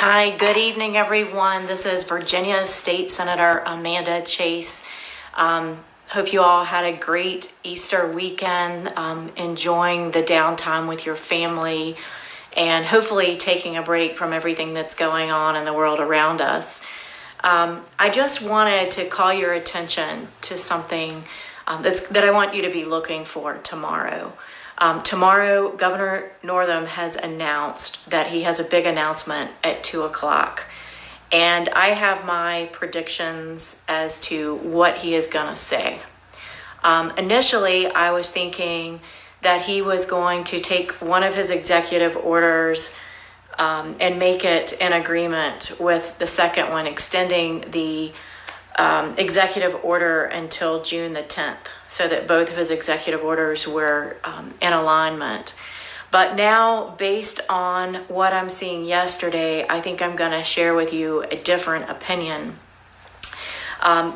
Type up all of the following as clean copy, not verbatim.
Hi, good evening, everyone. This is Virginia State Senator Amanda Chase. Hope you all had a great Easter weekend, enjoying the downtime with your family, and hopefully taking a break from everything that's going on in the world around us. I just wanted to call your attention to something that I want you to be looking for tomorrow. Tomorrow, Governor Northam has announced that he has a big announcement at 2 o'clock. And I have my predictions as to what he is going to say. Initially, I was thinking that he was going to take one of his executive orders and make it in agreement with the second one, extending the executive order until June the 10th, so that both of his executive orders were in alignment. But now, based on what I'm seeing yesterday, I think I'm going to share with you a different opinion.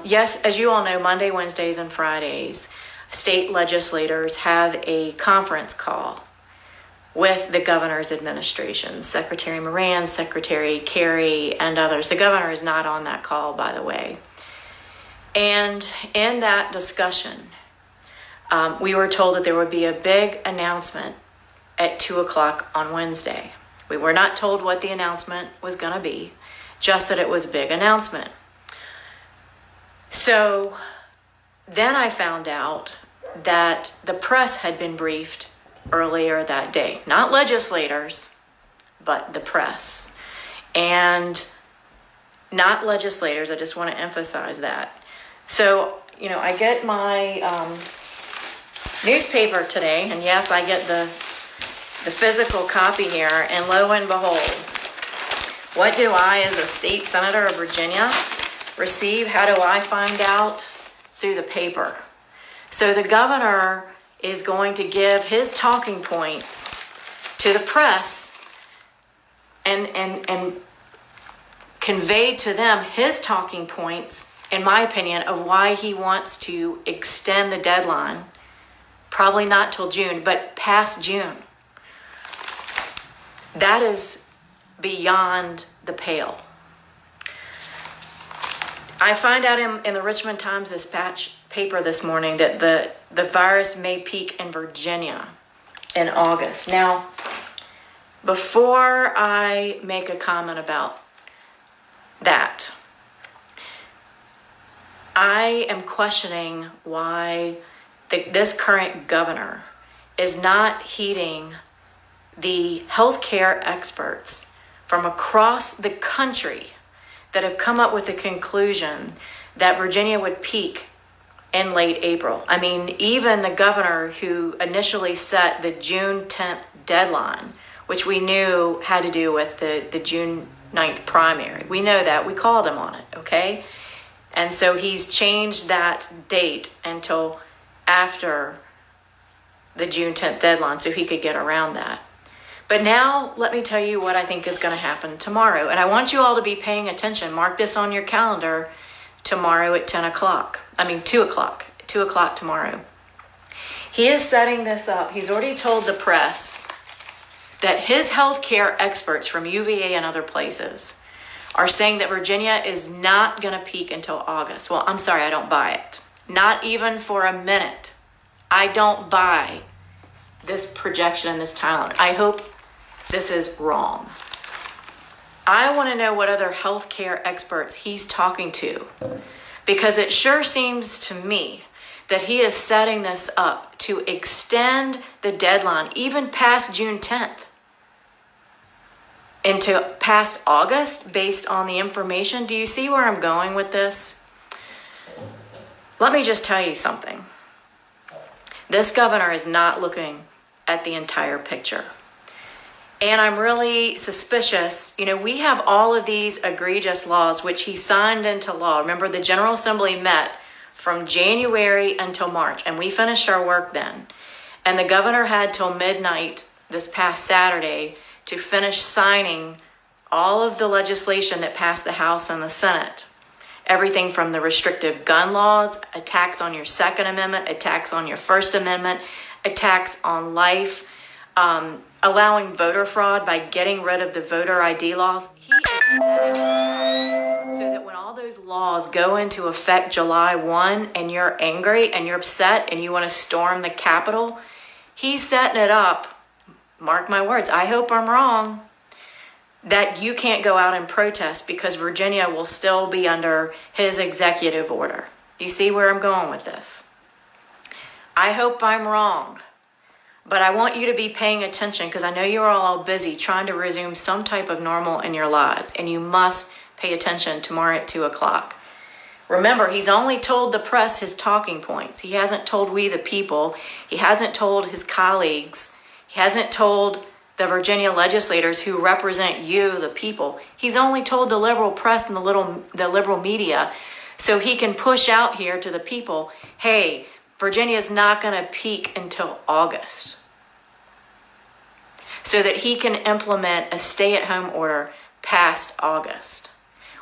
Yes, as you all know, Monday, Wednesdays, and Fridays, state legislators have a conference call with the governor's administration, Secretary Moran, Secretary Kerry, and others. The governor is not on that call, by the way. And in that discussion, we were told that there would be a big announcement at 2 o'clock on Wednesday. We were not told what the announcement was going to be, just that it was a big announcement. So then I found out that the press had been briefed earlier that day. Not legislators, but the press. And not legislators, I just want to emphasize that. So, I get my newspaper today, and yes, I get the physical copy here, and lo and behold, what do I, as a state senator of Virginia, receive? How do I find out? Through the paper. So the governor is going to give his talking points to the press and convey to them his talking points, in my opinion, of why he wants to extend the deadline, probably not till June, but past June. That is beyond the pale. I find out in the Richmond Times-Dispatch paper this morning that the virus may peak in Virginia in August. Now, before I make a comment about that, I am questioning why this current governor is not heeding the healthcare experts from across the country that have come up with the conclusion that Virginia would peak in late April. I mean, even the governor who initially set the June 10th deadline, which we knew had to do with the June 9th primary. We know that. We called him on it, okay? And so he's changed that date until after the June 10th deadline so he could get around that. But now let me tell you what I think is going to happen tomorrow. And I want you all to be paying attention. Mark this on your calendar tomorrow at 2 o'clock. 2 o'clock tomorrow. He is setting this up. He's already told the press that his healthcare experts from UVA and other places are saying that Virginia is not going to peak until August. Well, I'm sorry, I don't buy it. Not even for a minute. I don't buy this projection and this timeline. I hope this is wrong. I want to know what other healthcare experts he's talking to, because it sure seems to me that he is setting this up to extend the deadline even past June 10th into past August based on the information. Do you see where I'm going with this? Let me just tell you something. This governor is not looking at the entire picture. And I'm really suspicious. We have all of these egregious laws, which he signed into law. Remember, the General Assembly met from January until March, and we finished our work then. And the governor had till midnight this past Saturday to finish signing all of the legislation that passed the House and the Senate. Everything from the restrictive gun laws, attacks on your Second Amendment, attacks on your First Amendment, attacks on life, allowing voter fraud by getting rid of the voter ID laws. He is set it so that when all those laws go into effect July 1 and you're angry and you're upset and you want to storm the Capitol, he's setting it up, mark my words, I hope I'm wrong, that you can't go out and protest because Virginia will still be under his executive order. Do you see where I'm going with this? I hope I'm wrong, but I want you to be paying attention because I know you're all busy trying to resume some type of normal in your lives, and you must pay attention tomorrow at 2 o'clock. Remember, he's only told the press his talking points. He hasn't told we the people. He hasn't told his colleagues. He hasn't told the Virginia legislators who represent you, the people. He's only told the liberal press and the liberal media so he can push out here to the people, hey, Virginia's not going to peak until August. So that he can implement a stay-at-home order past August.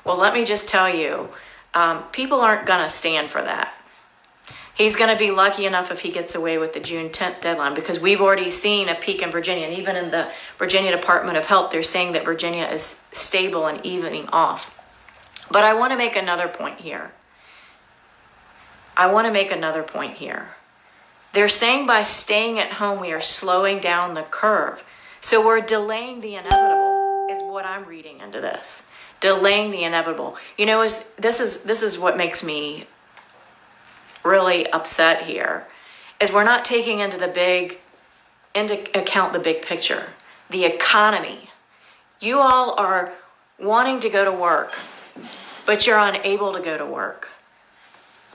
Well, let me just tell you, people aren't going to stand for that. He's going to be lucky enough if he gets away with the June 10th deadline because we've already seen a peak in Virginia. And even in the Virginia Department of Health, they're saying that Virginia is stable and evening off. But I want to make another point here. They're saying by staying at home, we are slowing down the curve. So we're delaying the inevitable is what I'm reading into this. Delaying the inevitable. You know, this is what makes me really upset here, is we're not taking into account the big picture, the economy. You all are wanting to go to work, but you're unable to go to work.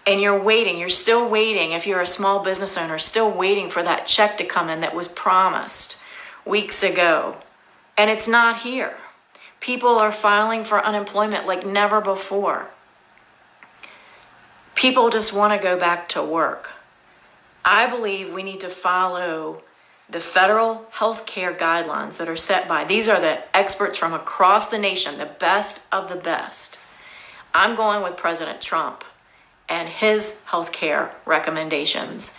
And you're still waiting, if you're a small business owner, still waiting for that check to come in that was promised weeks ago. And it's not here. People are filing for unemployment like never before. People just want to go back to work. I believe we need to follow the federal health care guidelines that are set by, these are the experts from across the nation, the best of the best. I'm going with President Trump and his health care recommendations.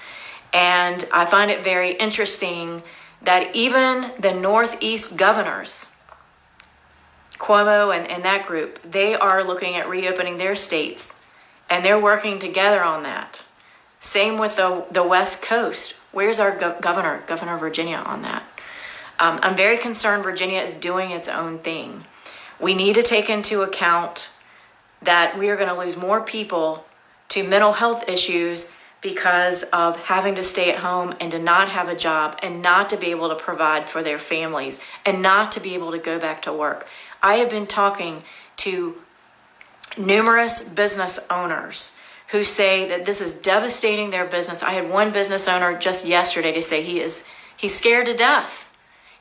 And I find it very interesting that even the Northeast governors, Cuomo and that group, they are looking at reopening their states. And they're working together on that. Same with the West Coast. Where's our governor of Virginia on that? I'm very concerned Virginia is doing its own thing. We need to take into account that we are going to lose more people to mental health issues because of having to stay at home and to not have a job and not to be able to provide for their families and not to be able to go back to work. I have been talking to numerous business owners who say that this is devastating their business. I had one business owner just yesterday to say he's scared to death.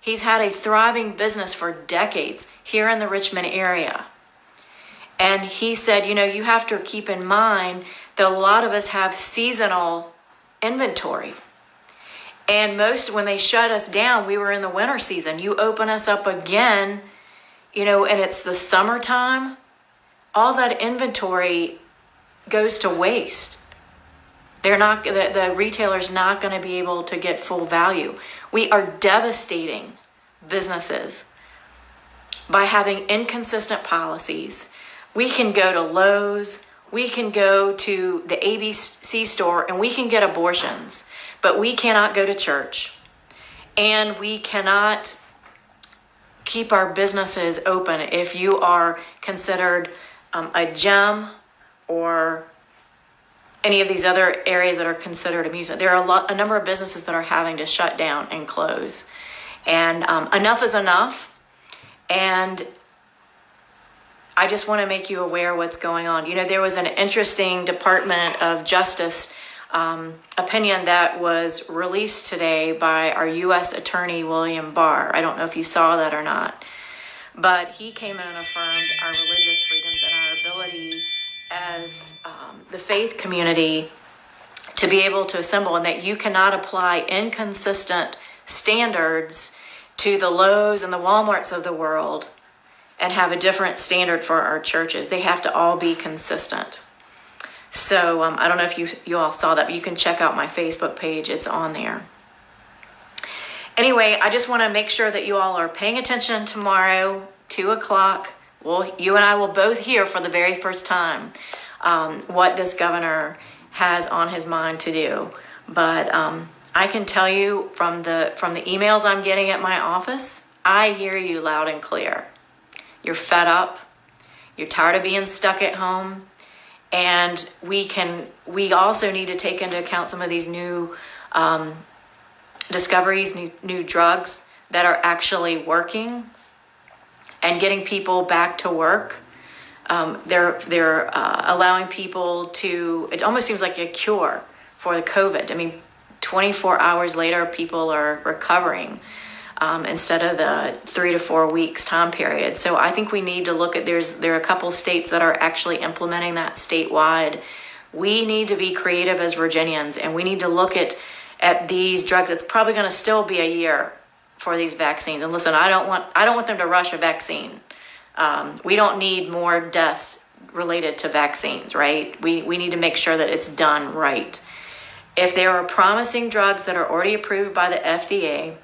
He's had a thriving business for decades here in the Richmond area. And he said, you have to keep in mind that a lot of us have seasonal inventory. And when they shut us down, we were in the winter season. You open us up again, and it's the summertime. All that inventory goes to waste. The retailer's not going to be able to get full value. We are devastating businesses by having inconsistent policies. We can go to Lowe's, we can go to the ABC store, and we can get abortions, but we cannot go to church. And we cannot keep our businesses open if you are considered a gym or any of these other areas that are considered amusement. There are a number of businesses that are having to shut down and close. And enough is enough. And I just want to make you aware of what's going on. There was an interesting Department of Justice opinion that was released today by our U.S. Attorney, William Barr. I don't know if you saw that or not. But he came in and affirmed our religious freedoms and our ability as the faith community to be able to assemble, and that you cannot apply inconsistent standards to the Lowe's and the Walmarts of the world and have a different standard for our churches. They have to all be consistent. So I don't know if you all saw that, but you can check out my Facebook page. It's on there. Anyway, I just want to make sure that you all are paying attention tomorrow, 2 o'clock. well, you and I will both hear for the very first time what this governor has on his mind to do. But I can tell you from the emails I'm getting at my office, I hear you loud and clear. You're fed up. You're tired of being stuck at home. And we also need to take into account some of these new discoveries, new drugs that are actually working and getting people back to work. They're allowing people to, it almost seems like a cure for the COVID. I mean, 24 hours later, people are recovering instead of the 3 to 4 weeks time period. So I think we need to look at, there are a couple states that are actually implementing that statewide. We need to be creative as Virginians, and we need to look at these drugs. It's probably going to still be a year for these vaccines. And listen, I don't want them to rush a vaccine. We don't need more deaths related to vaccines, right? We need to make sure that it's done right. If there are promising drugs that are already approved by the FDA,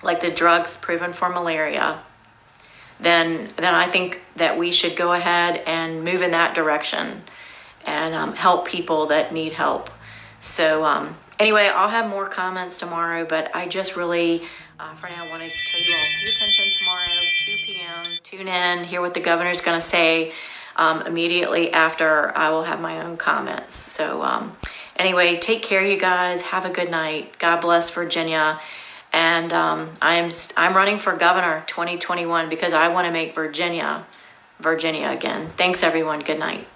like the drugs proven for malaria, then I think that we should go ahead and move in that direction and help people that need help. So anyway, I'll have more comments tomorrow, but I just really, for now, want to tell you all, pay attention tomorrow, 2 p.m., tune in, hear what the governor's going to say immediately after I will have my own comments. So anyway, take care, you guys. Have a good night. God bless Virginia. And I'm running for governor 2021 because I want to make Virginia again. Thanks, everyone. Good night.